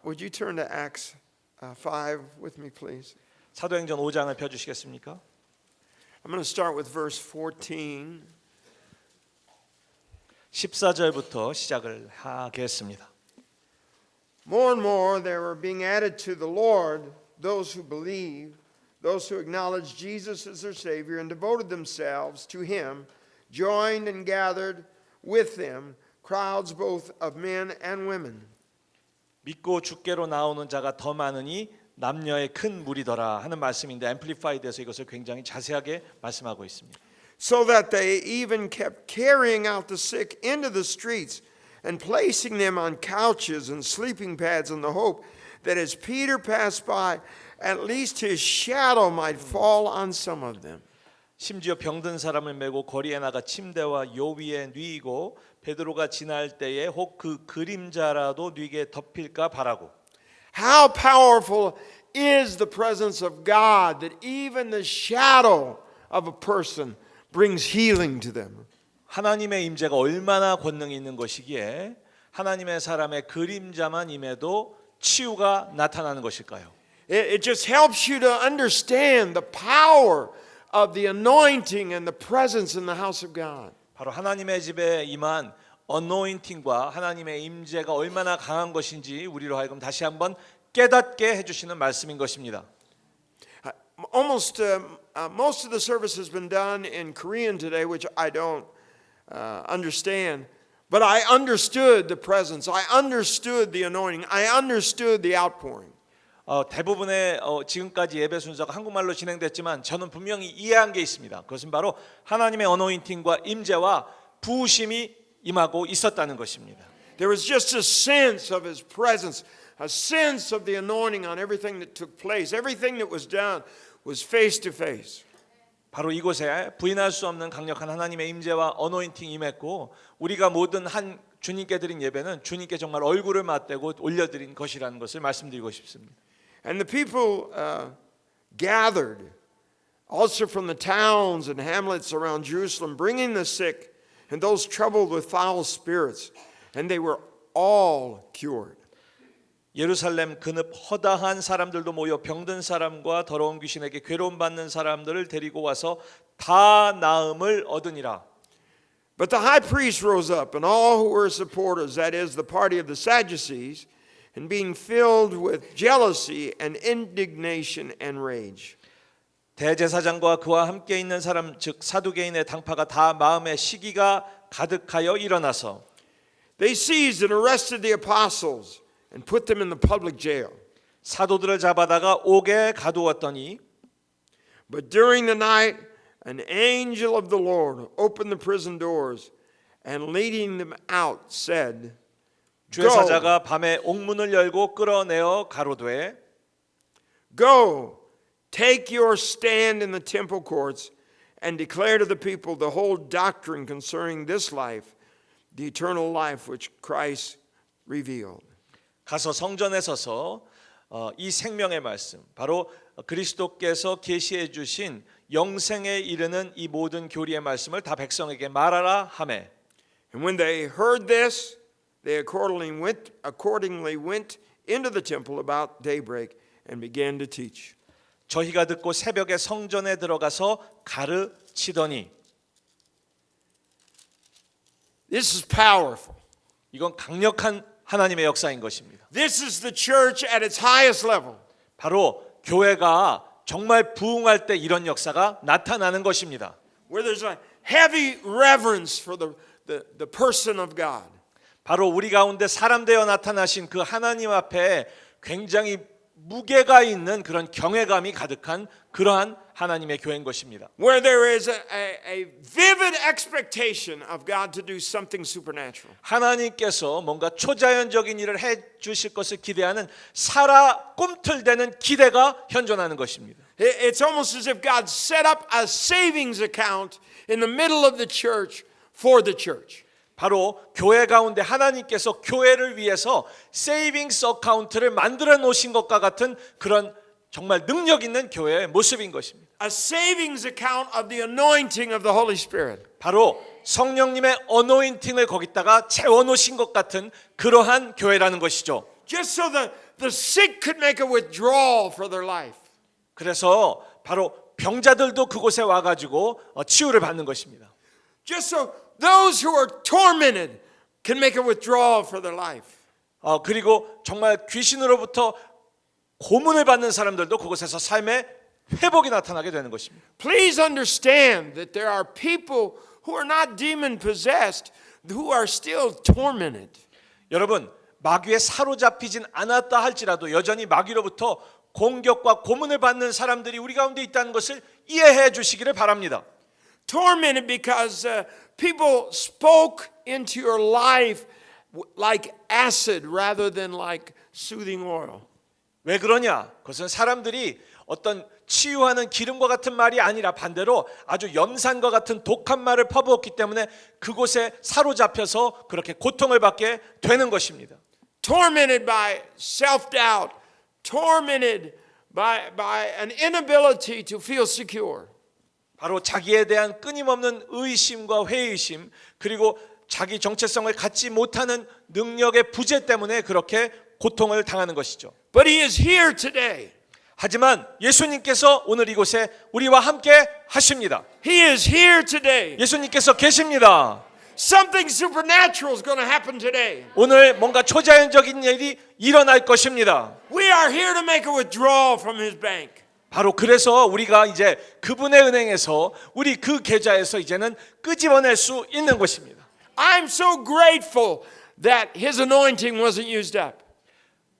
would you turn to Acts 5 with me, please? 사도행전 5장을 펴주시겠습니까? I'm going to start with verse 14. 14절부터 시작을 하겠습니다. More and more there were being added to the Lord those who believed, those who acknowledged Jesus as their Savior and devoted themselves to Him, joined and gathered with them crowds both of men and women. 믿고 주께로 나오는 자가 더 많으니 남녀의 큰 무리더라 하는 말씀인데 앰플리파이드에서 이것을 굉장히 자세하게 말씀하고 있습니다. So that they even kept carrying out the sick into the streets and placing them on couches and sleeping pads in the hope that as Peter passed by, at least his shadow might fall on some of them. 심지어 병든 사람을 메고 거리에 나가 침대와 요 위에 뉘이고 베드로가 지날 때에 혹 그 그림자라도 뉘게 덮일까 바라고. How powerful is the presence of God that even the shadow of a person brings healing to them. 하나님의 임재가 얼마나 권능이 있는 것이기에 하나님의 사람의 그림자만 임해도 치유가 나타나는 것일까요? It just helps you to understand the power of the anointing and the presence in the house of God. 바로 하나님의 집에 임한 어노인팅과 하나님의 임재가 얼마나 강한 것인지 우리로 하여금 다시 한번 깨닫게 해주시는 말씀인 것입니다. Most of the service has been done in Korean today, which I don't understand. But I understood the presence. I understood the anointing. I understood the outpouring. 대부분의 지금까지 예배 순서가 한국말로 진행됐지만 저는 분명히 이해한 게 있습니다. 그것은 바로 하나님의 어노인팅과 임재와 부으심이 임하고 있었다는 것입니다. There was just a sense of His presence, a sense of the anointing on everything that took place. Everything that was done was face to face. 바로 이곳에 부인할 수 없는 강력한 하나님의 임재와 어노인팅이 임했고 우리가 모든 한 주님께 드린 예배는 주님께 정말 얼굴을 맞대고 올려드린 것이라는 것을 말씀드리고 싶습니다. And the people gathered also from the towns and hamlets around Jerusalem, bringing the sick and those troubled with foul spirits, and they were all cured. 예루살렘 근읍 허다한 사람들도 모여 병든 사람과 더러운 귀신에게 괴로움 받는 사람들을 데리고 와서 다 나음을 얻으니라. But the high priest rose up, and all who were supporters, that is, the party of the Sadducees, and being filled with jealousy and indignation and rage. 대제사장과 그와 함께 있는 사람 즉 사두개인의 당파가 다 마음에 시기가 가득하여 일어나서 They seized and arrested the apostles and put them in the public jail. 사도들을 잡아다가 옥에 가두었더니 But during the night an angel of the Lord opened the prison doors and leading them out said, 주의 사자가 밤에 옥문을 열고 끌어내어 가로되 Go, take your stand in the temple courts and declare to the people the whole doctrine concerning this life, the eternal life which Christ revealed. 가서 성전에 서서 이 생명의 말씀 바로 그리스도께서 계시해 주신 영생에 이르는 이 모든 교리의 말씀을 다 백성에게 말하라 하매 And when they heard this, they accordingly went into the temple about daybreak and began to teach. 저희가 듣고 새벽에 성전에 들어가서 가르치더니 This is powerful. 이건 강력한 하나님의 역사인 것입니다. This is the church at its highest level. 바로 교회가 정말 부흥할 때 이런 역사가 나타나는 것입니다. Where there's a heavy reverence for the person of God. 바로 우리 가운데 사람 되어 나타나신 그 하나님 앞에 굉장히 무게가 있는 그런 경외감이 가득한 그러한 하나님의 교회인 것입니다. Where there is a vivid expectation of God to do something supernatural. 하나님께서 뭔가 초자연적인 일을 해 주실 것을 기대하는 살아 꿈틀대는 기대가 현존하는 것입니다. It's almost as if God set up a savings account in the middle of the church for the church. 바로 교회 가운데 하나님께서 교회를 위해서 세이빙스 어카운트를 만들어 놓으신 것과 같은 그런 정말 능력 있는 교회의 모습인 것입니다. A savings account of the anointing of the Holy Spirit. 바로 성령님의 어노인팅을 거기다가 채워 놓으신 것 같은 그러한 교회라는 것이죠. just so the sick could make a withdrawal for their life. 그래서 바로 병자들도 그곳에 와가지고 치유를 받는 것입니다. Just so those who are tormented can make a withdrawal for their life. 그리고 정말 귀신으로부터 고문을 받는 사람들도 그곳에서 삶의 회복이 나타나게 되는 것입니다. Please understand that there are people who are not demon possessed who are still tormented. 여러분, 마귀에 사로잡히진 않았다 할지라도 여전히 마귀로부터 공격과 고문을 받는 사람들이 우리 가운데 있다는 것을 이해해 주시기를 바랍니다. Tormented because people spoke into your life like acid rather than like soothing oil. 왜 그러냐? 그것은 사람들이 어떤 치유하는 기름과 같은 말이 아니라 반대로 아주 염산과 같은 독한 말을 퍼부었기 때문에 그곳에 사로잡혀서 그렇게 고통을 받게 되는 것입니다. Tormented by self-doubt, tormented by an inability to feel secure. 바로 자기에 대한 끊임없는 의심과 회의심, 그리고 자기 정체성을 갖지 못하는 능력의 부재 때문에 그렇게 고통을 당하는 것이죠. But he is here today. 하지만 예수님께서 오늘 이곳에 우리와 함께 하십니다. He is here today. 예수님께서 계십니다. Something supernatural is going to happen today. 오늘 뭔가 초자연적인 일이 일어날 것입니다. We are here to make a withdrawal from his bank. 바로 그래서 우리가 이제 그분의 은행에서 우리 그 계좌에서 이제는 끄집어낼 수 있는 것입니다. I'm so grateful that his anointing wasn't used up.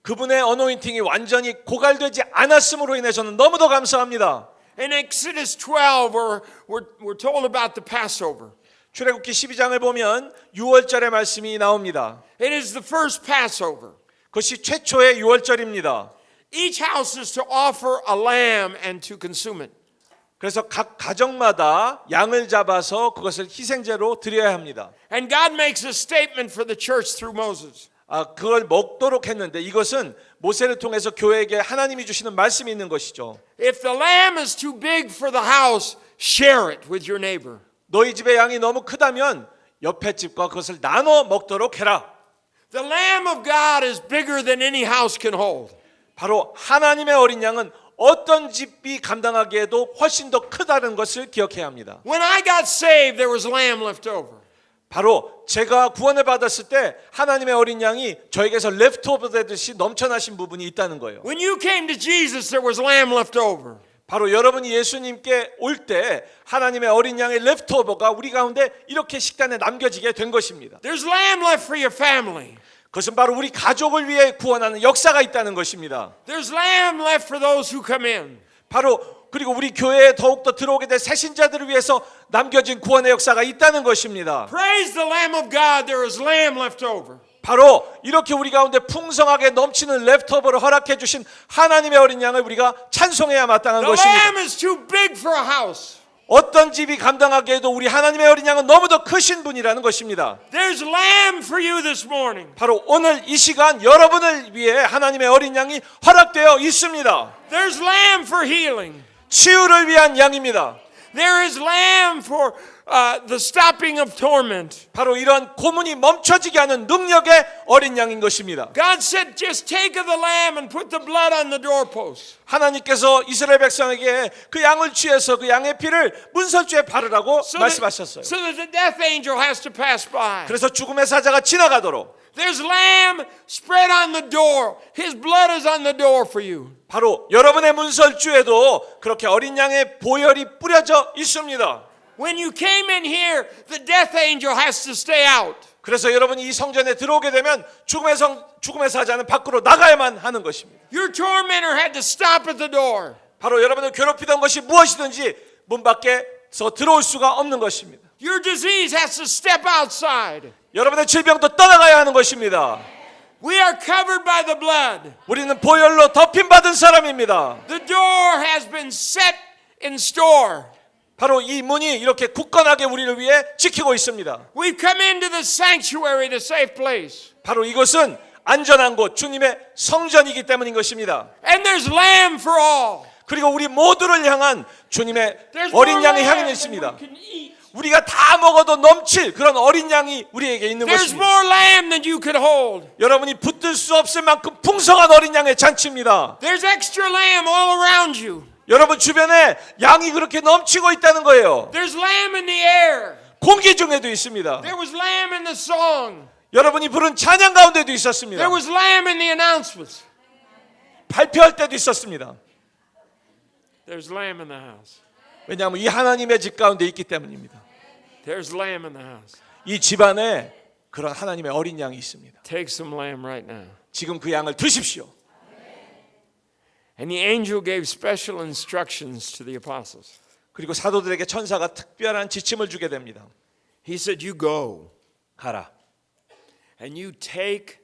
그분의 어노인팅이 완전히 고갈되지 않았음으로 인해 저는 너무도 감사합니다. In Exodus 12, we're told about the Passover. 출애굽기 12장을 보면 6월절의 말씀이 나옵니다. It is the first Passover. 그것이 최초의 6월절입니다. Each house is to offer a lamb and to consume it. 그래서 각 가정마다 양을 잡아서 그것을 희생제로 드려야 합니다. And God makes a statement for the church through Moses. 그걸 먹도록 했는데 이것은 모세를 통해서 교회에게 하나님이 주시는 말씀이 있는 것이죠. If the lamb is too big for the house, share it with your neighbor. 너희 집의 양이 너무 크다면 옆에 집과 그것을 나눠 먹도록 해라. The lamb of God is bigger than any house can hold. 바로 하나님의 어린 양은 어떤 집이 감당하기에도 훨씬 더 크다는 것을 기억해야 합니다. When I got saved, there was lamb left over. 바로 제가 구원을 받았을 때 하나님의 어린 양이 저에게서 레프트오버 되듯이 넘쳐나신 부분이 있다는 거예요. When you came to Jesus, there was lamb left over. 바로 여러분이 예수님께 올 때 하나님의 어린 양의 레프트오버가 우리 가운데 이렇게 식단에 남겨지게 된 것입니다. There's lamb left for your family. 그것은 바로 우리 가족을 위해 구원하는 역사가 있다는 것입니다. There's lamb left for those who come in. 바로 그리고 우리 교회에 더욱더 들어오게 될 새신자들을 위해서 남겨진 구원의 역사가 있다는 것입니다. Praise the Lamb of God, there is lamb left over. 바로 이렇게 우리 가운데 풍성하게 넘치는 레프트오버를 허락해 주신 하나님의 어린 양을 우리가 찬송해야 마땅한 The 것입니다. lamb is too big for a house. 어떤 집이 감당하기에도 우리 하나님의 어린 양은 너무도 크신 분이라는 것입니다. There's lamb for you this morning. 바로 오늘 이 시간 여러분을 위해 하나님의 어린 양이 허락되어 있습니다. There's lamb for healing. 치유를 위한 양입니다. There is lamb for the stopping of torment. 바로 이런 고문이 멈춰지게 하는 능력의 어린 양인 것입니다. God said, just take of the lamb and put the blood on the doorpost. 하나님께서 이스라엘 백성에게 그 양을 취해서 그 양의 피를 문설주에 바르라고 말씀하셨어요. So that the death angel has to pass by. 그래서 죽음의 사자가 지나가도록 There's lamb spread on the door. His blood is on the door for you. 바로 여러분의 문설주에도 그렇게 어린 양의 보혈이 뿌려져 있습니다. When you came in here, the death angel has to stay out. 그래서 여러분이 이 성전에 들어오게 되면 죽음의 사자는 밖으로 나가야만 하는 것입니다. Your tormentor had to stop at the door. 바로 여러분을 괴롭히던 것이 무엇이든지 문 밖에서 들어올 수가 없는 것입니다. Your disease has to step outside. 여러분의 질병도 떠나가야 하는 것입니다. We are covered by the blood. 우리는 보혈로 덮임받은 사람입니다. The door has been set in store. 바로 이 문이 이렇게 굳건하게 우리를 위해 지키고 있습니다. We've come into the sanctuary, the safe place. 바로 이것은 안전한 곳, 주님의 성전이기 때문인 것입니다. And there's lamb for all. 그리고 우리 모두를 향한 주님의 There's 어린 more 양의 lamb 향이 than 있습니다. we can eat. 우리가 다 먹어도 넘칠 그런 어린 양이 우리에게 있는 There's 것입니다. more lamb than you could hold. 여러분이 붙들 수 없을 만큼 풍성한 어린 양의 잔치입니다. There's extra lamb all around you. 여러분 주변에 양이 그렇게 넘치고 있다는 거예요. There's lamb in the air. 공기 중에도 있습니다. There was lamb in the song. 여러분이 부른 찬양 가운데도 There 있었습니다. was lamb in the announcements. 발표할 때도 있었습니다. There's lamb in the house. 왜냐하면 이 하나님의 집 가운데 있기 때문입니다. There's lamb in the house. 이 집안에 그런 하나님의 어린 양이 있습니다. Take some lamb right now. 지금 그 양을 드십시오. And the angel gave special instructions to the apostles. 그리고 사도들에게 천사가 특별한 지침을 주게 됩니다. He said, "You go 가라. and you take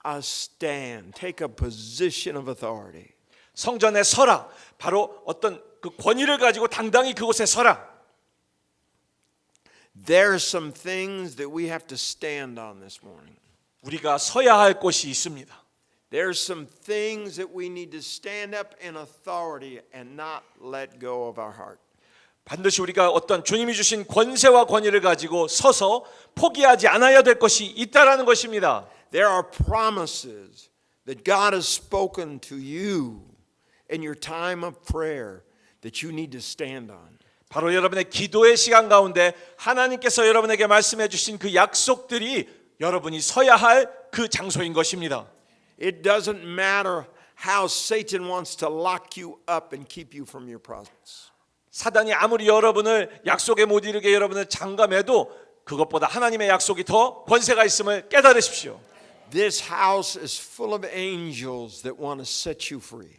a stand, take a position of authority." 성전에 서라. 바로 어떤 그 권위를 가지고 당당히 그곳에 서라. There's some things that we have to stand on this morning. 우리가 서야 할 곳이 있습니다. There's some things that we need to stand up in authority and not let go of our heart. 반드시 우리가 어떤 주님이 주신 권세와 권위를 가지고 서서 포기하지 않아야 될 것이 있다라는 것입니다. There are promises that God has spoken to you in your time of prayer that you need to stand on. 바로 여러분의 기도의 시간 가운데 하나님께서 여러분에게 말씀해 주신 그 약속들이 여러분이 서야 할 그 장소인 것입니다. It doesn't matter how Satan wants to lock you up and keep you from your presence. 사단이 아무리 여러분을 약속에 못 이르게 여러분을 장담해도 그것보다 하나님의 약속이 더 권세가 있음을 깨달으십시오. This house is full of angels that want to set you free.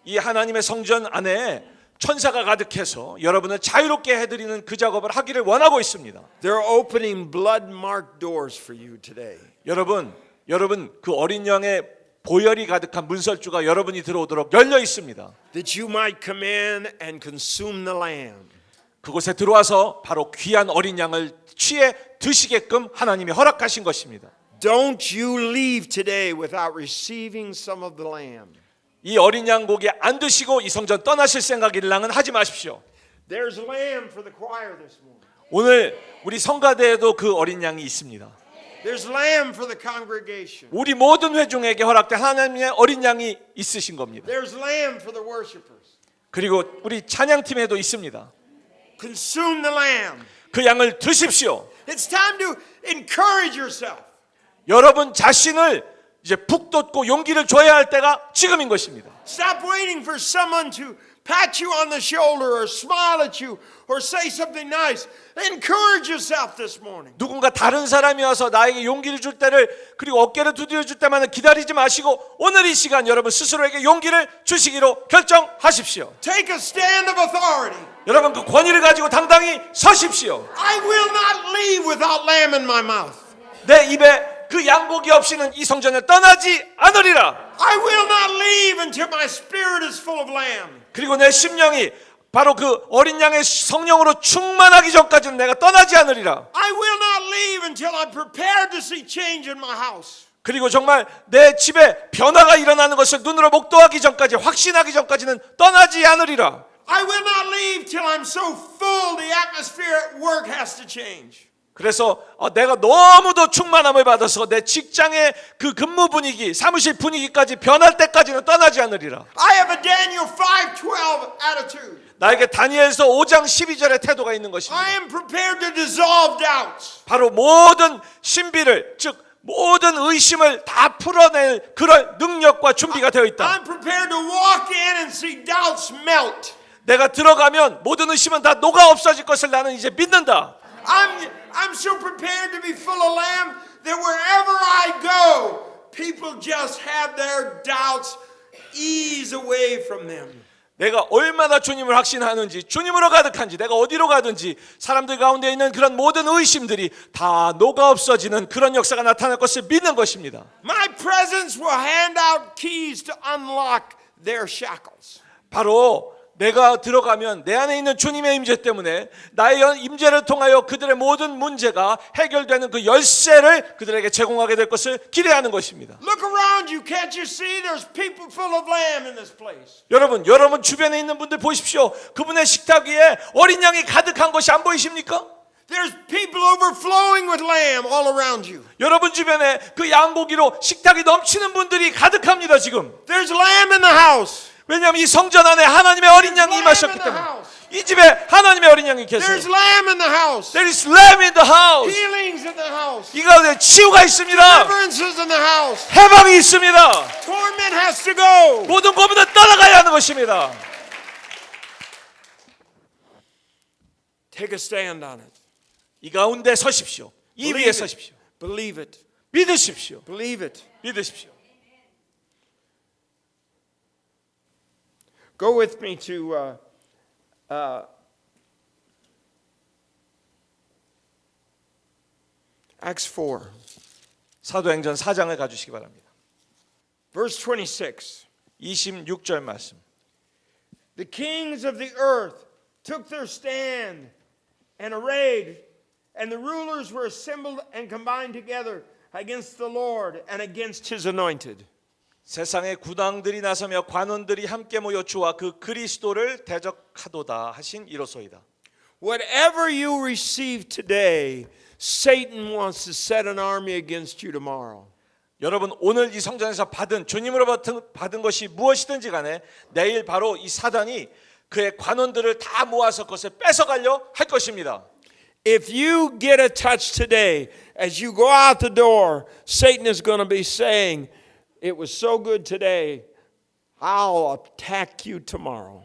이 하나님의 성전 안에 천사가 가득해서 여러분을 자유롭게 해드리는 그 작업을 하기를 원하고 있습니다. They're opening blood-marked doors for you today. 여러분 그 어린 양의 보혈이 가득한 문설주가 여러분이 들어오도록 열려 있습니다. That you might come in and consume the lamb. 그곳에 들어와서 바로 귀한 어린 양을 취해 드시게끔 하나님이 허락하신 것입니다. Don't you leave today without receiving some of the lamb. 이 어린 양 고기 안 드시고 이 성전 떠나실 생각이랑은 하지 마십시오. There's lamb for the choir this morning. 오늘 우리 성가대에도 그 어린 양이 있습니다. There's lamb for the congregation. 우리 모든 회중에게 허락된 하나님의 어린 양이 있으신 겁니다. There's lamb for the worshipers. 그리고 우리 찬양팀에도 있습니다. Consume the lamb. 그 양을 드십시오. It's time to encourage yourself. 여러분 자신을 이제 북돋고 용기를 줘야 할 때가 지금인 것입니다. Stop waiting for someone to pat you on the shoulder or smile at you or say something nice. Encourage yourself this morning. 누군가 다른 사람이 와서 나에게 용기를 줄 때를 그리고 어깨를 두드려 줄 때만 기다리지 마시고 오늘 이 시간 여러분 스스로에게 용기를 주시기로 결정하십시오. Take a stand of authority. 여러분 그 권위를 가지고 당당히 서십시오. I will not leave without lamb in my mouth. 내 입에 그 양고기 없이는 이 성전을 떠나지 않으리라. I will not leave until my spirit is full of lamb. 그리고 내 심령이 바로 그 어린 양의 성령으로 충만하기 전까지는 내가 떠나지 않으리라. I will not leave until I'm prepared to see change in my house. 그리고 정말 내 집에 변화가 일어나는 것을 눈으로 목도하기 전까지 확신하기 전까지는 떠나지 않으리라. I will not leave till I'm so full the atmosphere at work has to change. 그래서 내가 너무도 충만함을 받아서 내 직장의 그 근무 분위기, 사무실 분위기까지 변할 때까지는 떠나지 않으리라. I have a Daniel 5:12 attitude. 나에게 다니엘서 5장 12절의 태도가 있는 것입니다. I am prepared to dissolve doubts. 바로 모든 신비를 즉 모든 의심을 다 풀어낼 그런 능력과 준비가 되어 있다. I'm prepared to walk in and see doubts melt. 내가 들어가면 모든 의심은 다 녹아 없어질 것을 나는 이제 믿는다. I'm so prepared to be full of lamb that wherever I go, people just have their doubts ease away from them. 내가 얼마나 주님을 확신하는지, 주님으로 가득한지, 내가 어디로 가든지 사람들 가운데 있는 그런 모든 의심들이 다 녹아 없어지는 그런 역사가 나타날 것을 믿는 것입니다. My presence will hand out keys to unlock their shackles. 바로 내가 들어가면 내 안에 있는 주님의 임재 때문에 나의 임재를 통하여 그들의 모든 문제가 해결되는 그 열쇠를 그들에게 제공하게 될 것을 기대하는 것입니다. Look around you. Can't you see there's people full of lamb in this place? 여러분 주변에 있는 분들 보십시오. 그분의 식탁 위에 어린 양이 가득한 것이 안 보이십니까? There's people overflowing with lamb all around you. 여러분 주변에 그 양고기로 식탁이 넘치는 분들이 가득합니다 지금. There's lamb in the house. 왜냐하면 이 성전 안에 하나님의 어린 양이 임하셨기 때문에. 이 집에 하나님의 어린 양이 계세요. There's lamb in the house. There is lamb in the house. Healings in the house. 이 가운데 치유가 있습니다. Deliverances in the house. 해방이 있습니다. Torment has to go. 모든 고문은 떠나가야 하는 것입니다. Take a stand on it. 이 가운데 서십시오. 이 위에 서십시오. Believe it. 믿으십시오. Believe it. 믿으십시오. Go with me to Acts 4, 사도행전 4장을 가주시기 바랍니다. verse 26. 26절 말씀. The kings of the earth took their stand and arrayed, and the rulers were assembled and combined together against the Lord and against his anointed. 세상의 구당들이 나서며 관원들이 함께 모여 주와 그 그리스도를 대적하도다 하신 이로소이다. Whatever you receive today, Satan wants to set an army against you tomorrow. 여러분 오늘 이 성전에서 받은 주님으로부터 받은 것이 무엇이든지 간에 내일 바로 이 사단이 그의 관원들을 다 모아서 그것을 뺏어가려 할 것입니다. If you get a touch today, as you go out the door, Satan is going to be saying, "It was so good today, I'll attack you tomorrow."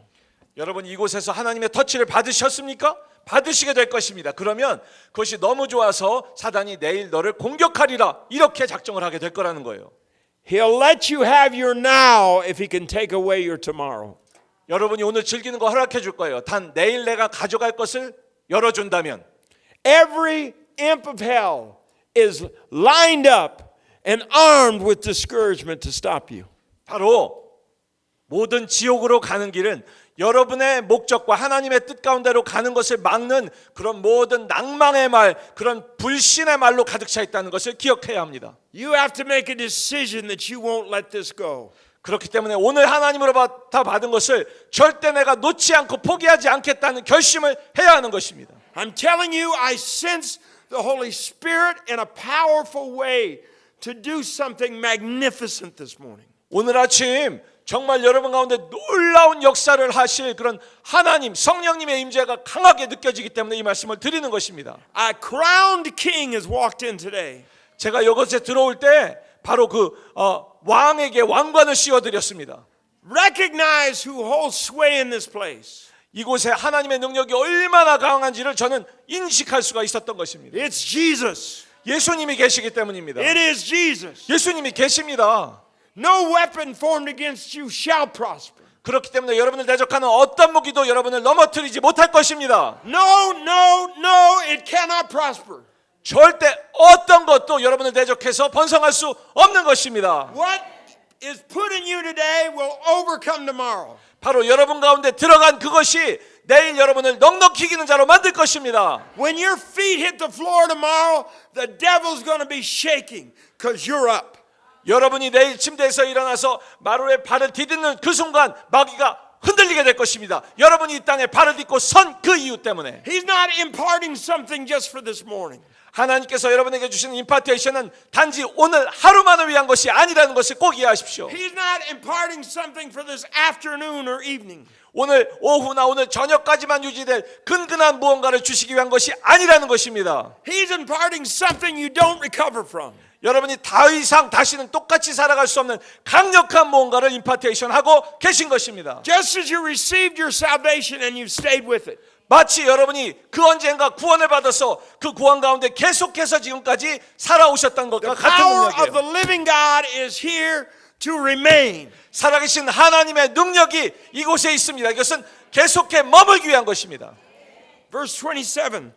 여러분 이곳에서 하나님의 터치를 받으셨습니까? 받으시게 될 것입니다. 그러면 그것이 너무 좋아서 사단이 내일 너를 공격하리라 이렇게 작정을 하게 될 거라는 거예요. He'll let you have your now if he can take away your tomorrow. 여러분이 오늘 즐기는 거 허락해 줄 거예요. 단 내일 내가 가져갈 것을 열어준다면. Every imp of hell is lined up and armed with discouragement to stop you. 바로 모든 지옥으로 가는 길은 여러분의 목적과 하나님의 뜻 가운데로 가는 것을 막는 그런 모든 낭망의 말, 그런 불신의 말로 가득 차 있다는 것을 기억해야 합니다. You have to make a decision that you won't let this go. 그렇기 때문에 오늘 하나님으로부터 받은 것을 절대 내가 놓지 않고 포기하지 않겠다는 결심을 해야 하는 것입니다. I'm telling you, I sense the Holy Spirit in a powerful way to do something magnificent this morning. 오늘 아침 정말 여러분 가운데 놀라운 역사를 하실 그런 하나님, 성령님의 임재가 강하게 느껴지기 때문에 이 말씀을 드리는 것입니다. A crowned king has walked in today. 제가 이곳에 들어올 때 바로 그 왕에게 왕관을 씌워드렸습니다. Recognize who holds sway in this place. 이곳에 하나님의 능력이 얼마나 강한지를 저는 인식할 수가 있었던 것입니다. It's Jesus. 예수님이 계시기 때문입니다. It is Jesus. 예수님이 계십니다. No weapon formed against you shall prosper. 그렇기 때문에 여러분을 대적하는 어떤 무기도 여러분을 넘어뜨리지 못할 것입니다. No, no, no, it cannot prosper. 절대 어떤 것도 여러분을 대적해서 번성할 수 없는 것입니다. What is put in you today will overcome tomorrow. 바로 여러분 가운데 들어간 그것이 내일 여러분을 넉넉히 이기는 자로 만들 것입니다. When your feet hit the floor tomorrow, the devil's going to be shaking because you're up. 여러분이 내일 침대에서 일어나서 마루에 발을 디디는 그 순간 마귀가 흔들리게 될 것입니다. 여러분이 이 땅에 발을 딛고 선 그 이유 때문에. He's not imparting something just for this morning. 하나님께서 여러분에게 주시는 임파테이션은 단지 오늘 하루만을 위한 것이 아니라는 것을 꼭 이해하십시오. He's not imparting something for this afternoon or evening. 오늘 오후나 오늘 저녁까지만 유지될 근근한 무언가를 주시기 위한 것이 아니라는 것입니다. He's imparting something you don't recover from. 여러분이 더 이상 다시는 똑같이 살아갈 수 없는 강력한 무언가를 임파테이션하고 계신 것입니다. Just as you received your salvation and you've stayed with it. 마치 여러분이 그 언젠가 구원을 받아서 그 구원 가운데 계속해서 지금까지 살아오셨던 것과 The 같은 power of 능력이에요. the living God is here to remain. 살아계신 하나님의 능력이 이곳에 있습니다. 이것은 계속해 머물기 위한 것입니다. Verse 27.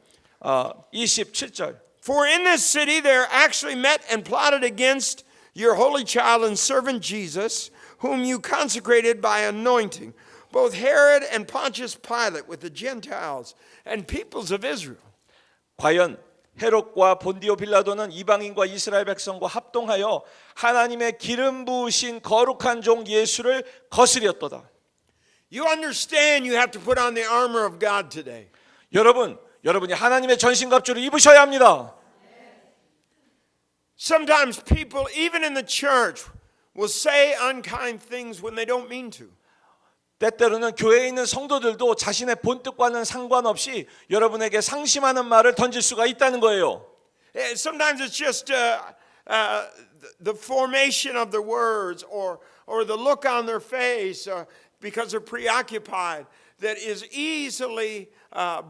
27절. For in this city there actually met and plotted against your holy child and servant Jesus, whom you consecrated by anointing, both Herod and Pontius Pilate with the Gentiles and peoples of Israel. 과연 헤롯과 본디오 빌라도는 이방인과 이스라엘 백성과 합동하여 하나님의 기름 부으신 거룩한 종 예수를 거스렸도다. You understand you have to put on the armor of God today. 여러분 여러분이 하나님의 전신갑주를 입으셔야 합니다. Sometimes people, even in the church, will say unkind things when they don't mean to. 때때로는 교회에 있는 성도들도 자신의 본뜻과는 상관없이 여러분에게 상심하는 말을 던질 수가 있다는 거예요. Sometimes it's just the formation of the words or the look on their face because they're preoccupied that is easily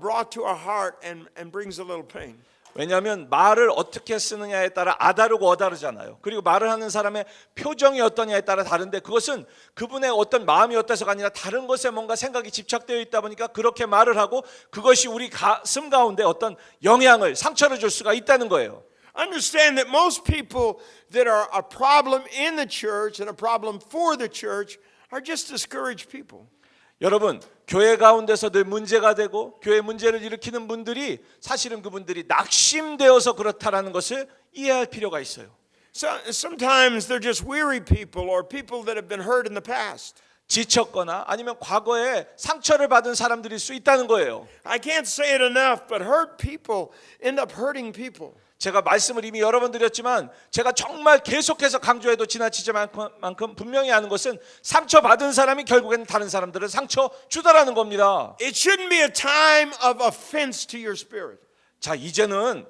brought to our heart and brings a little pain. 왜냐하면 말을 어떻게 쓰느냐에 따라 아다르고 어다르잖아요. 그리고 말을 하는 사람의 표정이 어떠냐에 따라 다른데 그것은 그분의 어떤 마음이 어때서가 아니라 다른 것에 뭔가 생각이 집착되어 있다 보니까 그렇게 말을 하고 그것이 우리 가슴 가운데 어떤 영향을 상처를 줄 수가 있다는 거예요. Understand that most people that are a problem in the church and a problem for the church are just discouraged people. 여러분, 교회 가운데서 늘 문제가 되고 교회 문제를 일으키는 분들이 사실은 그분들이 낙심되어서 그렇다라는 것을 이해할 필요가 있어요. Sometimes they're just weary people or people that have been hurt in the past. 지쳤거나 아니면 과거에 상처를 받은 사람들일 수 있다는 거예요. I can't say it enough, but hurt people end up hurting people. 제가 말씀을 이미 여러 번 드렸지만 제가 정말 계속해서 강조해도 지나치지 만큼 분명히 아는 것은 상처받은 사람이 결국에는 다른 사람들을 상처 주다라는 겁니다. It shouldn't be a time of offense to your spirit. 자, 이제는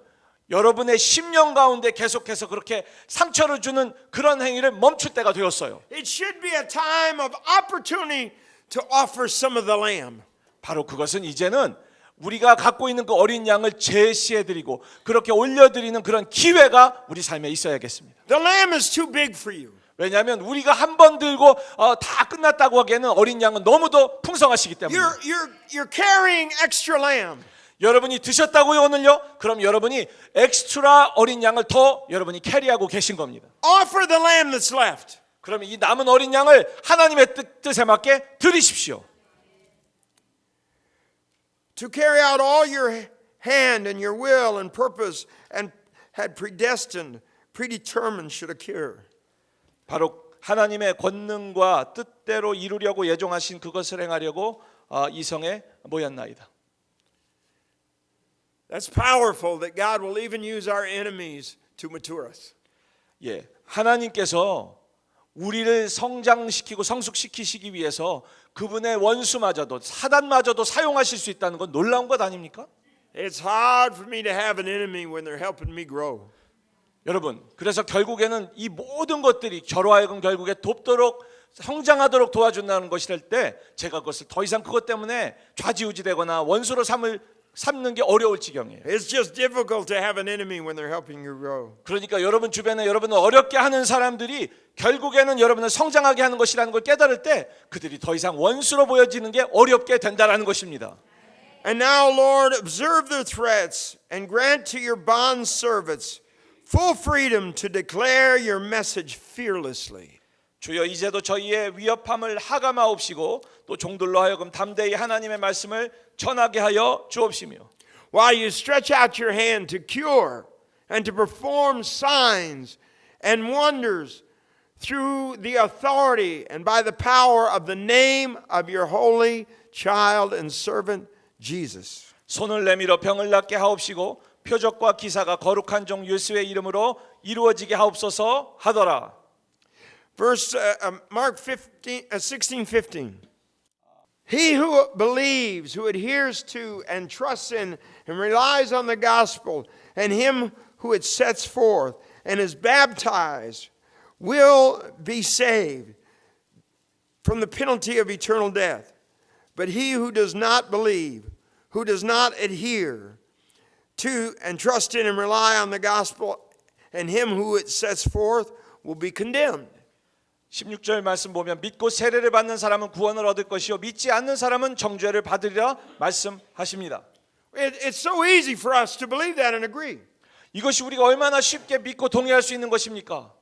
여러분의 심령 가운데 계속해서 그렇게 상처를 주는 그런 행위를 멈출 때가 되었어요. It should be a time of opportunity to offer some of the lamb. 바로 그것은 이제는 우리가 갖고 있는 그 어린 양을 제시해드리고 그렇게 올려드리는 그런 기회가 우리 삶에 있어야겠습니다. The lamb is too big for you. 왜냐하면 우리가 한 번 들고 다 끝났다고 하기에는 어린 양은 너무도 풍성하시기 때문에. You're carrying extra lamb. 여러분이 드셨다고요 오늘요? 그럼 여러분이 엑스트라 어린 양을 더 여러분이 캐리하고 계신 겁니다. Offer the lamb that's left. 그러면 이 남은 어린 양을 하나님의 뜻에 맞게 드리십시오. To carry out all your hand and your will and purpose and had predetermined should occur. 바로 하나님의 권능과 뜻대로 이루려고 예정하신 그것을 행하려고 이 성에 모였나이다. That's powerful that God will even use our enemies to mature us. 예, 하나님께서 우리를 성장시키고 성숙시키시기 위해서 그분의 원수마저도 사단마저도 사용하실 수 있다는 건 놀라운 것 아닙니까? It's hard for me to have an enemy when they're helping me grow. 여러분, 그래서 결국에는 이 모든 것들이 저로 하여금 결국에 돕도록 성장하도록 도와준다는 것일 때 제가 그것을 더 이상 그것 때문에 좌지우지되거나 원수로 삼는 게 어려울 지경이에요. It's just difficult to have an enemy when they're helping you grow. 그러니까 여러분 주변에 여러분을 어렵게 하는 사람들이 결국에는 여러분을 성장하게 하는 것이라는 걸 깨달을 때 그들이 더 이상 원수로 보여지는 게 어렵게 된다라는 것입니다. And now, Lord, observe their threats and grant to your bond servants full freedom to declare your message fearlessly. 주여 이제도 저희의 위협함을 하감하옵시고 또 종들로 하여금 담대히 하나님의 말씀을 전하게 하여 주옵시며 While you stretch out your hand to cure and to perform signs and wonders through the authority and by the power of the name of your holy child and servant Jesus. 손을 내밀어 병을 낫게 하옵시고 표적과 기사가 거룩한 종 예수의 이름으로 이루어지게 하옵소서 하더라. Mark 16:15. He who believes, who adheres to and trusts in and relies on the gospel, and him who it sets forth and is baptized will be saved from the penalty of eternal death. But he who does not believe, who does not adhere to and trust in and rely on the gospel, and him who it sets forth will be condemned. 16절 말씀 보면 믿고 세례를 받는 사람은 구원을 얻을 것이요 믿지 않는 사람은 정죄를 받으리라 말씀하십니다. It's so easy for us to believe that and agree. 이것이 우리가 얼마나 쉽게 믿고 동의할 수 있는 것입니까?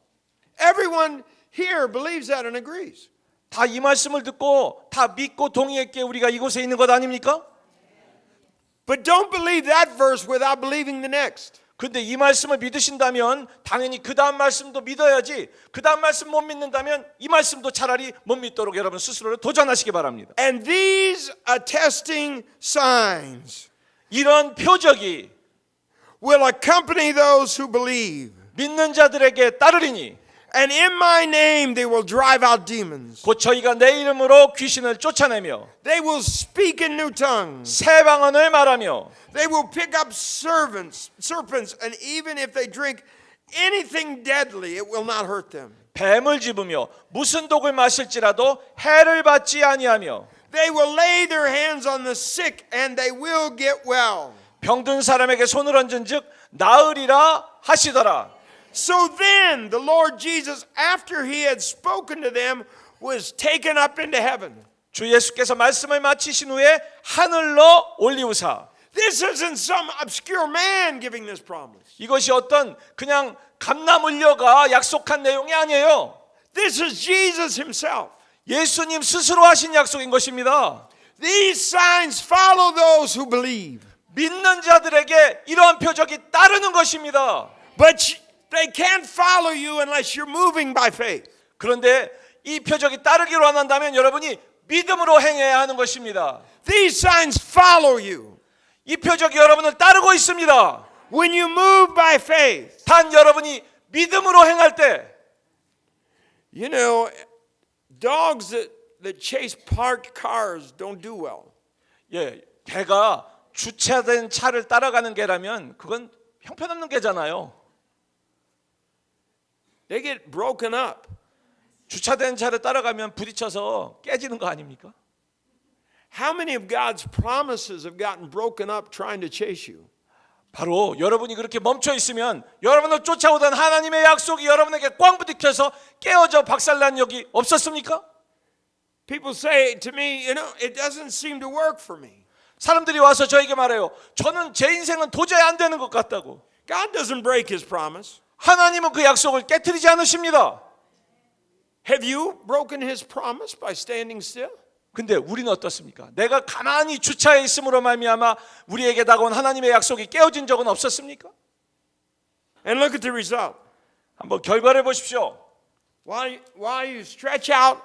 Everyone here believes that and agrees. 다 이 말씀을 듣고 다 믿고 동의했기에 우리가 이곳에 있는 것 아닙니까? But don't believe that verse without believing the next. 근데 이 말씀을 믿으신다면 당연히 그 다음 말씀도 믿어야지. 그 다음 말씀 못 믿는다면 이 말씀도 차라리 못 믿도록 여러분 스스로를 도전하시기 바랍니다. And these attesting signs. 이런 표적이 will accompany those who believe. 믿는 자들에게 따르리니 And in my name they will drive out demons. 곧 저희가 내 이름으로 귀신을 쫓아내며 They will speak in new tongues. 새 방언을 말하며 They will pick up serpents, and even if they drink anything deadly, it will not hurt them. 뱀을 집으며 무슨 독을 마실지라도 해를 받지 아니하며 They will lay their hands on the sick and they will get well. 병든 사람에게 손을 얹은즉 나으리라 하시더라. So then the Lord Jesus, after he had spoken to them, was taken up into heaven. 주 예수께서 말씀을 마치신 후에 하늘로 올리우사. This isn't some obscure man giving this promise. 이것이 어떤 그냥 감나물려가 약속한 내용이 아니에요. This is Jesus himself. 예수님 스스로 하신 약속인 것입니다. These signs follow those who believe. 믿는 자들에게 이러한 표적이 따르는 것입니다. But they can't follow you unless you're moving by faith. 그런데 이 표적이 따르기로 원한다면 여러분이 믿음으로 행해야 하는 것입니다. These signs follow you. 이 표적이 여러분을 따르고 있습니다. When you move by faith. 단 여러분이 믿음으로 행할 때 You know, dogs that chase parked cars don't do well. 예, 개가 주차된 차를 따라가는 개라면 그건 형편없는 개잖아요. They get broken up. 주차된 차를 따라가면 부딪혀서 깨지는 거 아닙니까? How many of God's promises have gotten broken up trying to chase you? 바로 여러분이 그렇게 멈춰 있으면 여러분을 쫓아오던 하나님의 약속이 여러분에게 꽝 부딪혀서 깨어져 박살난 적이 없었습니까? People say to me, you know, it doesn't seem to work for me. 사람들이 와서 저에게 말해요. 저는 제 인생은 도저히 안 되는 것 같다고. God doesn't break his promise. 하나님은 그 약속을 깨트리지 않으십니다. Have you broken his promise by standing still? 근데 우리는 어떻습니까? 내가 가만히 주차해 있음으로 말미암아 우리에게 다가온 하나님의 약속이 깨어진 적은 없었습니까? And look at the result. 한번 결과를 보십시오. While you stretch out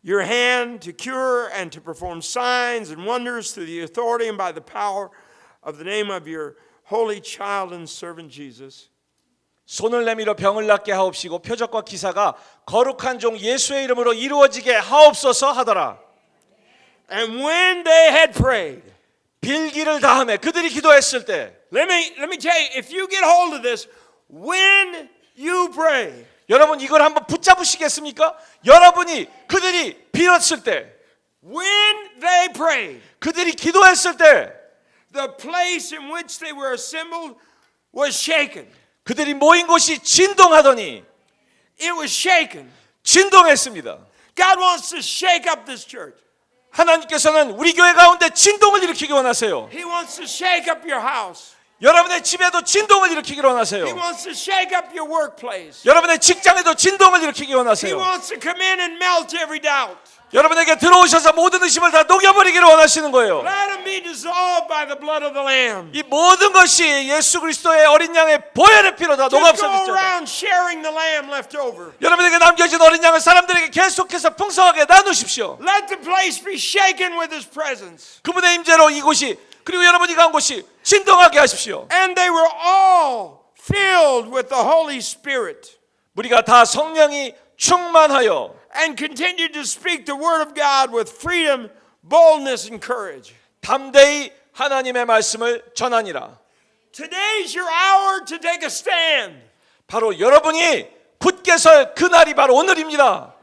your hand to cure and to perform signs and wonders through the authority and by the power of the name of your holy child and servant Jesus. 손을 내밀어 병을 낫게 하옵시고 표적과 기사가 거룩한 종 예수의 이름으로 이루어지게 하옵소서 하더라. And when they had prayed, 빌기를 다하며 그들이 기도했을 때 let me tell you, if you get hold of this, when you pray, 여러분 이걸 한번 붙잡으시겠습니까? 여러분이 그들이 빌었을 때 when they prayed, 그들이 기도했을 때 the place in which they were assembled was shaken. 그들이 모인 곳이 진동하더니 It was shaken. 진동했습니다. God wants to shake up this church. 하나님께서는 우리 교회 가운데 진동을 일으키기 원하세요. He wants to shake up your house. 여러분의 집에도 진동을 일으키기를 He 원하세요. wants to shake up your workplace. 여러분의 직장에도 진동을 일으키기 He 원하세요. wants to come in and melt every doubt. 여러분에게 들어오셔서 모든 의심을 다 녹여버리기를 원하시는 거예요. Let them be dissolved by the blood of the Lamb. 이 모든 것이 예수 그리스도의 어린 양의 보혈의 피로 다 Just 녹아없어질 go 자. around sharing the lamb left over. 여러분에게 남겨진 어린 양을 사람들에게 계속해서 풍성하게 나누십시오. Let the place be shaken with His presence. 그분의 임재로 이곳이 그리고 여러분이 간 곳이 진동하게 하십시오. And they were all filled with the Holy Spirit 우리가 다 성령이 충만하여 and continued to speak the word of God with freedom, boldness, and courage. 담대히 하나님의 말씀을 전하니라. Today's your hour to take a stand. 바로 여러분이 굳게 설 그날이 바로 오늘입니다.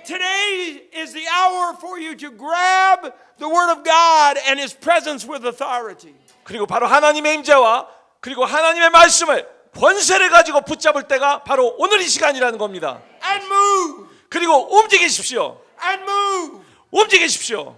Today is the hour for you to grab the word of God and His presence with authority. 그리고 바로 하나님의 임재와 그리고 하나님의 말씀을 권세를 가지고 붙잡을 때가 바로 오늘 이 시간이라는 겁니다. And move. 그리고 움직이십시오. And move. 움직이십시오.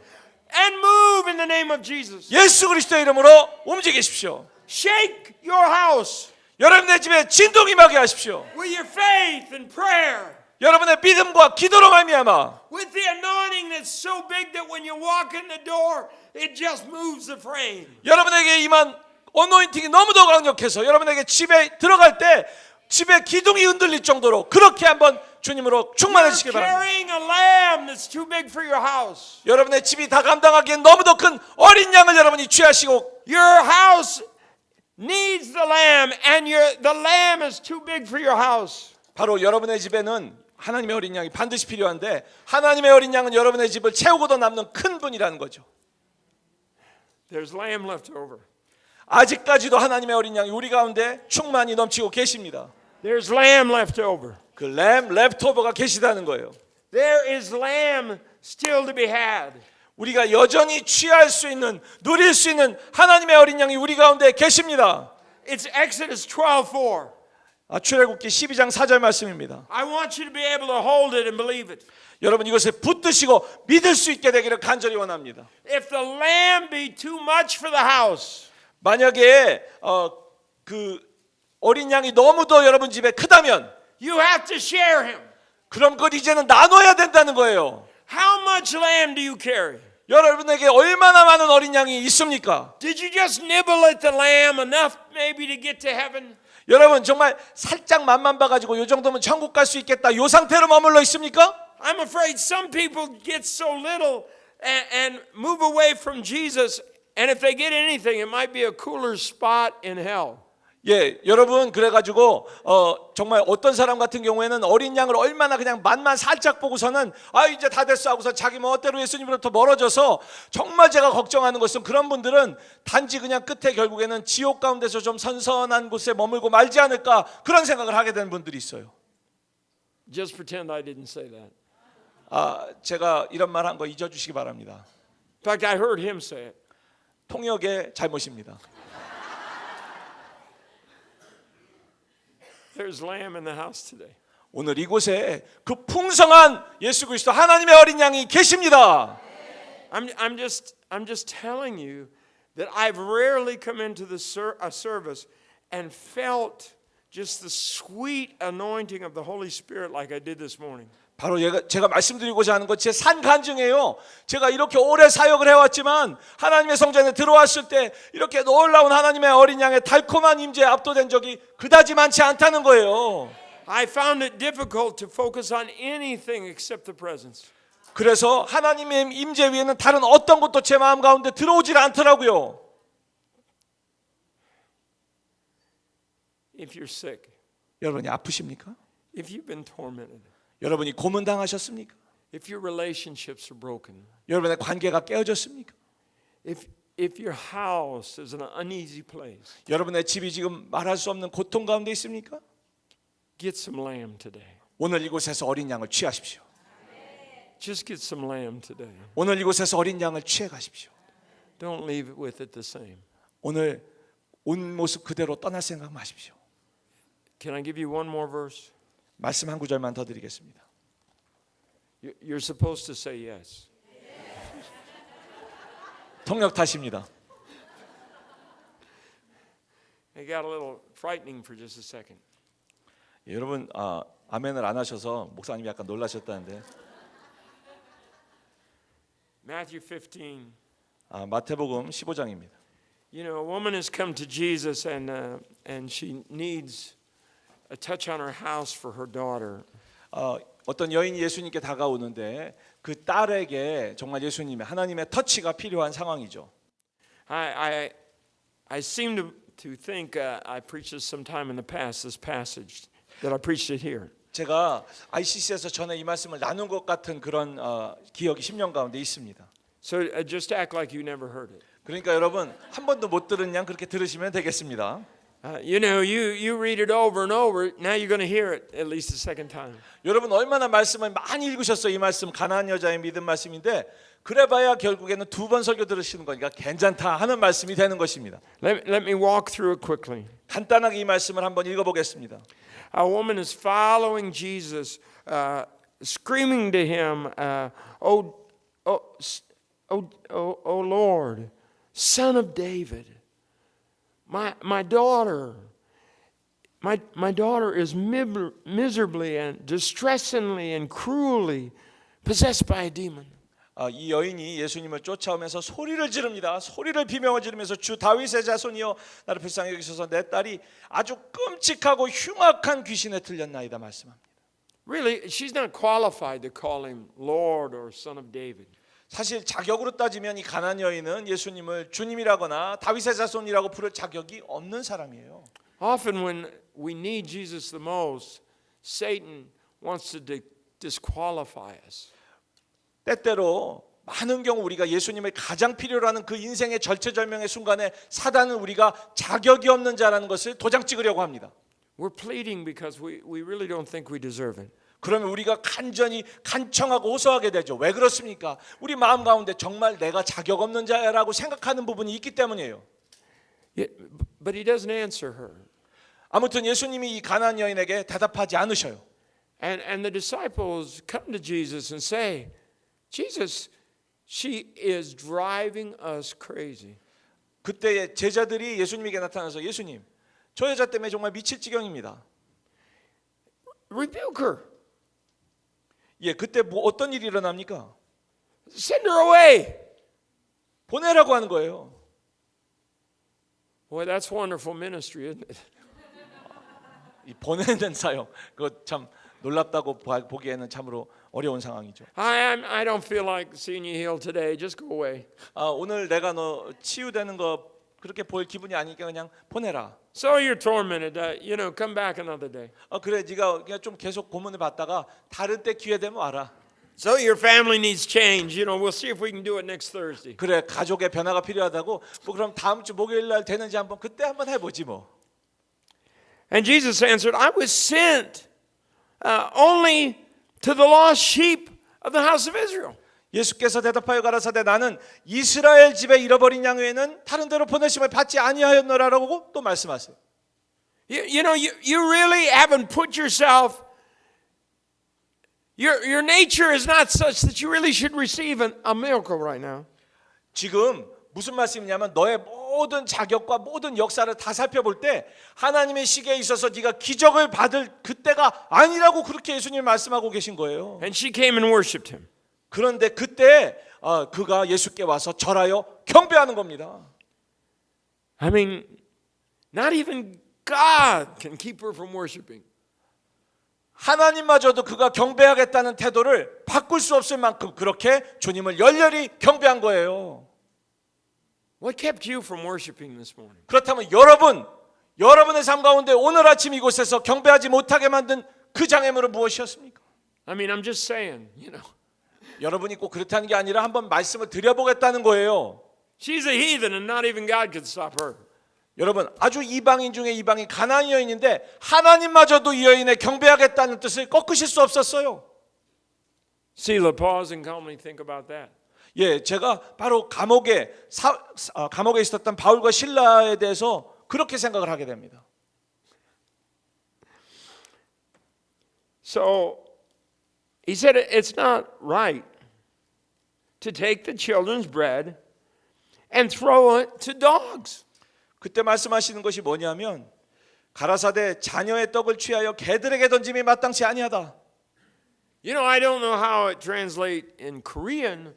And move in the name of Jesus. 예수 그리스도의 이름으로 움직이십시오. Shake your house 여러분의 집에 진동이 임하게 하십시오. with your faith and prayer. 여러분의 믿음과 기도로 말미암아 With the anointing that's so big that when you walk in the door, it just moves the frame. 여러분에게 임한 어노인팅이 너무도 강력해서 여러분에게 집에 들어갈 때 집의 기둥이 흔들릴 정도로 그렇게 한번 주님으로 You're 충만해지시기 바랍니다. carrying a lamb that's too big for your house. 여러분의 집이 다 감당하기엔 너무도 큰 어린 양을 여러분이 취하시고 Your house needs the lamb, and the lamb is too big for your house. 바로 여러분의 집에는 하나님의 어린 양이 반드시 필요한데 하나님의 어린 양은 여러분의 집을 채우고도 남는 큰 분이라는 거죠. There's lamb left over. 아직까지도 하나님의 어린 양이 우리 가운데 충만히 넘치고 계십니다. There's lamb left over. 그 램 랩토버가 계시다는 거예요. There is lamb still to be had. 우리가 여전히 취할 수 있는 누릴 수 있는 하나님의 어린 양이 우리 가운데 계십니다. It's Exodus 12:4. 출애굽기 12장 4절 말씀입니다. I want you to be able to hold it and believe it. 여러분 이것에 붙드시고 믿을 수 있게 되기를 간절히 원합니다. If the lamb be too much for the house, 만약에 그 어린 양이 너무도 여러분 집에 크다면 you have to share him. 그럼 그걸 이제는 나눠야 된다는 거예요. How much lamb do you carry? 여러분에게 얼마나 많은 어린 양이 있습니까? Did you just nibble at the lamb enough maybe to get to heaven? 여러분 정말 살짝 맛만 봐가지고 이 정도면 천국 갈 수 있겠다 이 상태로 머물러 있습니까? I'm afraid some people get so little and move away from Jesus, and if they get anything, it might be a cooler spot in hell. 예, 여러분 그래가지고 정말 어떤 사람 같은 경우에는 어린 양을 얼마나 그냥 맛만 살짝 보고서는 이제 다 됐어 하고서 자기 멋대로 예수님으로부터 멀어져서 정말 제가 걱정하는 것은 그런 분들은 단지 그냥 끝에 결국에는 지옥 가운데서 좀 선선한 곳에 머물고 말지 않을까 그런 생각을 하게 되는 분들이 있어요. Just pretend I didn't say that. 제가 이런 말 한 거 잊어주시기 바랍니다. In fact, I heard him say it. 통역의 잘못입니다. There's lamb in the house today. 오늘 이곳에 그 풍성한 예수 그리스도 하나님의 어린 양이 계십니다. I'm just telling you that I've rarely come into a service and felt just the sweet anointing of the Holy Spirit like I did this morning. 바로 제가 말씀드리고자 하는 것 제 산간증이에요. 제가 이렇게 오래 사역을 해왔지만 하나님의 성전에 들어왔을 때 이렇게 놀라운 하나님의 어린 양의 달콤한 임재에 압도된 적이 그다지 많지 않다는 거예요. I found it difficult to focus on anything except the presence. 그래서 하나님의 임재 위에는 다른 어떤 것도 제 마음 가운데 들어오질 않더라고요. If you're sick, 여러분이 아프십니까? if you've been tormented, 여러분이 고문당하셨습니까? if your relationships are broken, 여러분의 관계가 깨어졌습니까? if your house is an uneasy place, 여러분의 집이 지금 말할 수 없는 고통 가운데 있습니까? get some lamb today. 오늘 이곳에서 어린 양을 취하십시오. Just get some lamb today. 오늘 이곳에서 어린 양을 취해 가십시오. Don't leave it with it the same. 오늘 온 모습 그대로 떠날 생각 마십시오. Can I give you one more verse? 말씀 한 구절만 더 드리겠습니다. You're supposed to say yes. 통역 탓입니다. It got a little frightening for just a second. 여러분 아멘을 안 하셔서 목사님이 약간 놀라셨다는데 Matthew 15. 마태복음 15장입니다. You know, a woman has come to Jesus and she needs a touch on her house for her daughter. 어떤 여인이 예수님께 다가오는데 그 딸에게 정말 예수님의 하나님의 터치가 필요한 상황이죠. I seem to think I preached this sometime in the past, this passage that I preached it here. 제가 ICC에서 전에 이 말씀을 나눈 것 같은 그런 기억이 10년 가운데 있습니다. So just act like you never heard it. 그러니까 여러분 한 번도 못 들은 양 그렇게 들으시면 되겠습니다. You know, you read it over and over. Now you're going to hear it at least the second time. 여러분 얼마나 말씀을 많이 읽으셨어요. 이 말씀 가나안 여자의 믿음 말씀인데 그래봐야 결국에는 두 번 설교 들으시는 거니까 괜찮다 하는 말씀이 되는 것입니다. Let me walk through it quickly. 간단하게 이 말씀을 한번 읽어보겠습니다. A woman is following Jesus, screaming to him, "Oh Lord, Son of David, my daughter is miserably and distressingly and cruelly possessed by a demon." 이 여인이 예수님을 쫓아오면서 소리를 지릅니다. 소리를 비명을 지르면서 주 다윗의 자손이여 나를 불쌍히 여기소서 내 딸이 아주 끔찍하고 흉악한 귀신에 들렸나이다 말씀합니다. Really, she's not qualified to call him Lord or Son of David. 사실 자격으로 따지면 이 가나안 여인은 예수님을 주님이라거나 다윗의 자손이라고 부를 자격이 없는 사람이에요. Often when we need Jesus the most, Satan wants to disqualify us. 때때로 많은 경우 우리가 예수님을 가장 필요로 하는 그 인생의 절체절명의 순간에 사단은 우리가 자격이 없는 자라는 것을 도장 찍으려고 합니다. We're pleading because we really don't think we deserve it. 그러면 우리가 간절히 간청하고 호소하게 되죠. 왜 그렇습니까? 우리 마음 가운데 정말 내가 자격 없는 자라고 생각하는 부분이 있기 때문이에요. But he doesn't answer her. 아무튼 예수님이 이 가나안 여인에게 대답하지 않으셔요. And the disciples come to Jesus and say, Jesus, she is driving us crazy. 그때 제자들이 예수님에게 나타나서 예수님, 저 여자 때문에 정말 미칠 지경입니다. Rebuke her. 예, 그때 뭐 어떤 일이 일어납니까? Send her away. 보내라고 하는 거예요. Boy, that's wonderful ministry, isn't it? 이 보내는 사역, 그거 참 놀랍다고 보기에는 참으로 어려운 상황이죠. I don't feel like seeing you healed today. Just go away. 오늘 내가 너 치유되는 거 그렇게 볼 기분이 아니니까 그냥 보내라. So you're tormented. Come back another day. 그래, 네가 그냥 좀 계속 고문을 받다가 다른 때 기회 되면 와라. So your family needs change. We'll see if we can do it next Thursday. 그래, 가족의 변화가 필요하다고. 뭐 그럼 다음 주 목요일 날 되는지 한번 그때 한번 해보지 뭐. And Jesus answered, I was sent only to the lost sheep of the house of Israel. 예수께서 대답하여 가라사대 나는 이스라엘 집에 잃어버린 양 외에는 다른 데로 보내심을 받지 아니하였노라라고 또 말씀하세요. You really haven't put yourself. Your nature is not such that you really should receive a miracle right now. 지금 무슨 말씀이냐면 너의 모든 자격과 모든 역사를 다 살펴볼 때 하나님의 시계에 있어서 네가 기적을 받을 그때가 아니라고 그렇게 예수님 말씀하고 계신 거예요. And she came and worshipped him. 그런데 그때 그가 예수께 와서 절하여 경배하는 겁니다. I mean, not even God can keep her from worshiping. 하나님마저도 그가 경배하겠다는 태도를 바꿀 수 없을 만큼 그렇게 주님을 열렬히 경배한 거예요. What kept you from worshiping this morning? 그렇다면 여러분의 삶 가운데 오늘 아침 이곳에서 경배하지 못하게 만든 그 장애물은 무엇이었습니까? I mean, I'm just saying, 여러분이 꼭 그렇다는 게 아니라 한번 말씀을 드려보겠다는 거예요. She's a heathen and not even God could stop her. 여러분, 아주 이방인 중에 이방인 가나안 여인인데 하나님마저도 이 여인의 경배하겠다는 뜻을 꺾으실 수 없었어요. Selah, pause and calmly think about that. 예, 제가 바로 감옥에 있었던 바울과 실라에 대해서 그렇게 생각을 하게 됩니다. So he said it's not right to take the children's bread and throw it to dogs. 그때 말씀하시는 것이 뭐냐면 가라사대 자녀의 떡을 취하여 개들에게 던짐이 마땅치 아니하다. I don't know how it translates in Korean,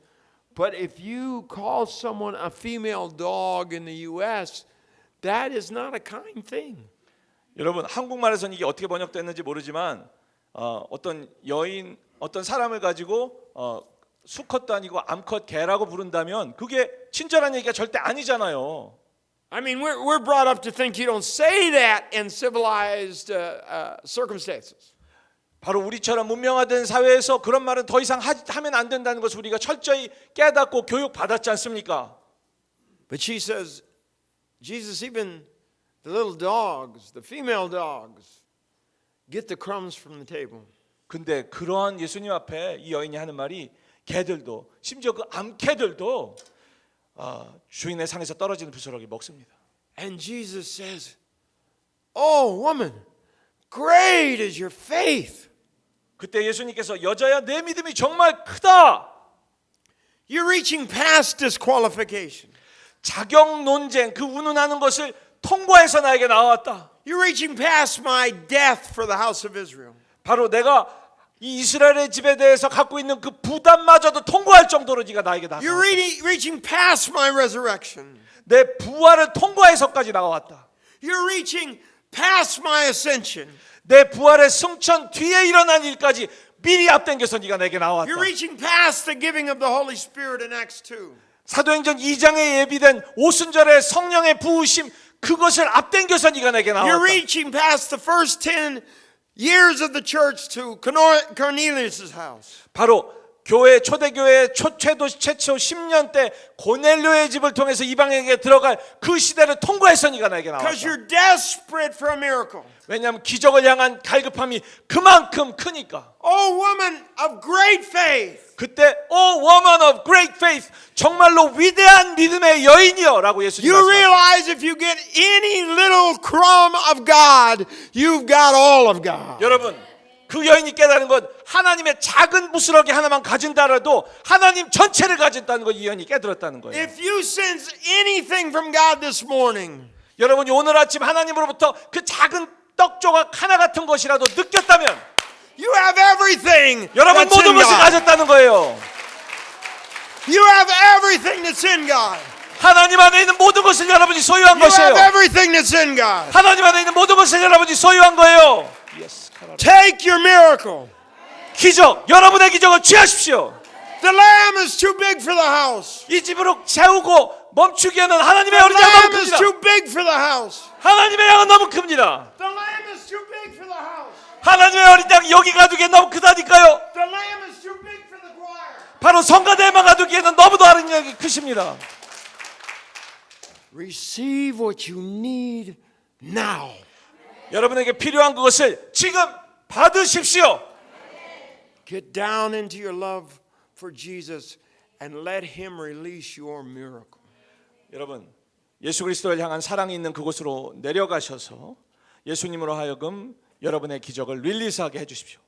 but if you call someone a female dog in the U.S., that is not a kind thing. 여러분, 한국말에서는 이게 어떻게 번역됐는지 모르지만 어떤 여인, 어떤 사람을 가지고 수컷도 아니고 암컷 개라고 부른다면 그게 친절한 얘기가 절대 아니잖아요. I mean, we're brought up to think you don't say that in civilized circumstances. 바로 우리처럼 문명화된 사회에서 그런 말은 더 이상 하면 안 된다는 것을 우리가 철저히 깨닫고 교육받았지 않습니까? But she says, Jesus, even the little dogs, the female dogs, get the crumbs from the table. 근데 그러한 예수님 앞에 이 여인이 하는 말이 개들도 심지어 그 암개들도 주인의 상에서 떨어지는 부스러기 먹습니다. And Jesus says, "Oh, woman, great is your faith." 그때 예수님께서 여자야 내 믿음이 정말 크다. You're reaching past disqualification. 자격 논쟁 그 운운하는 것을 통과해서 나에게 나왔다. You're reaching past my death for the house of Israel. 바로 내가 이 이스라엘의 집에 대해서 갖고 있는 그 부담마저도 통과할 정도로 네가 나에게 나왔다. You're reaching past my resurrection. 내 부활을 통과해서까지 나왔다. You're reaching past my ascension. 내 부활의 승천 뒤에 일어난 일까지 미리 앞당겨서 네가 내게 나왔다. You're reaching past the giving of the Holy Spirit in Acts 2. 사도행전 2장에 예비된 오순절의 성령의 부으심 그것을 앞당겨서 네가 내게 You're 나왔다. reaching past the first 10 years of the church to Cornelius' house. 바로 교회 초대교회 최초 10년 때 고넬료의 집을 통해서 이방인에게 들어갈 그 시대를 통과해서 네가 내게 나왔다. Because you're desperate for a miracle. 왜냐하면 기적을 향한 갈급함이 그만큼 크니까. Oh, woman of great faith. 그때 Oh woman of great faith, 정말로 위대한 믿음의 여인이여라고 예수님이 You 말씀하셨습니다. realize if you get any little crumb of God, you've got all of God. 여러분, 그 여인이 깨달은 건 하나님의 작은 부스러기 하나만 가진다라도 하나님 전체를 가진다는 걸 이 여인이 깨달았다는 거예요. If you sense anything from God this morning, 여러분이 오늘 아침 하나님으로부터 그 작은 떡 조각 하나 같은 것이라도 느꼈다면 you have everything 여러분 that's 모든 in 것을 God. 가졌다는 거예요. You have everything that's in God. 하나님 안에 있는 모든 것을 여러분이 소유한 You have 것이에요. everything that's in God. 하나님 안에 있는 모든 것을 여러분이 소유한 거예요. Take your miracle. 기적, 여러분의 기적을 취하십시오. The lamb is too big for the house. 이 집으로 채우고 멈추기에는 하나님의 The 어린 양은 너무 lamb is 큽니다. too big for the house. 하나님의 양은 너무 큽니다. The lamb is too big for the house. 하나님의 어린 양이 여기 가두기엔 너무 크다니까요. The lamb is too big for the choir. 바로 성가대에만 가두기에는 너무도 어린 양이 크십니다. Receive what you need now. 여러분에게 필요한 그것을 지금 받으십시오. Get down into your love for Jesus and let him release your miracle. 여러분, 예수 그리스도를 향한 사랑이 있는 그곳으로 내려가셔서 예수님으로 하여금 여러분의 기적을 릴리스하게 해주십시오.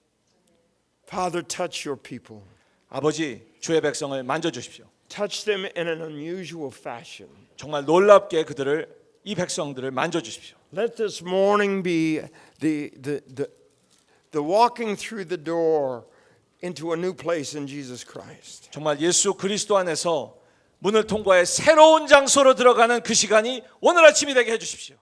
Father, touch your people. 아버지, 주의 백성을 만져주십시오. Touch them in an unusual fashion. 정말 놀랍게 이 백성들을 만져주십시오. Let this morning be the walking through the door into a new place in Jesus Christ. 정말 예수 그리스도 안에서 문을 통과해 새로운 장소로 들어가는 그 시간이 오늘 아침이 되게 해주십시오.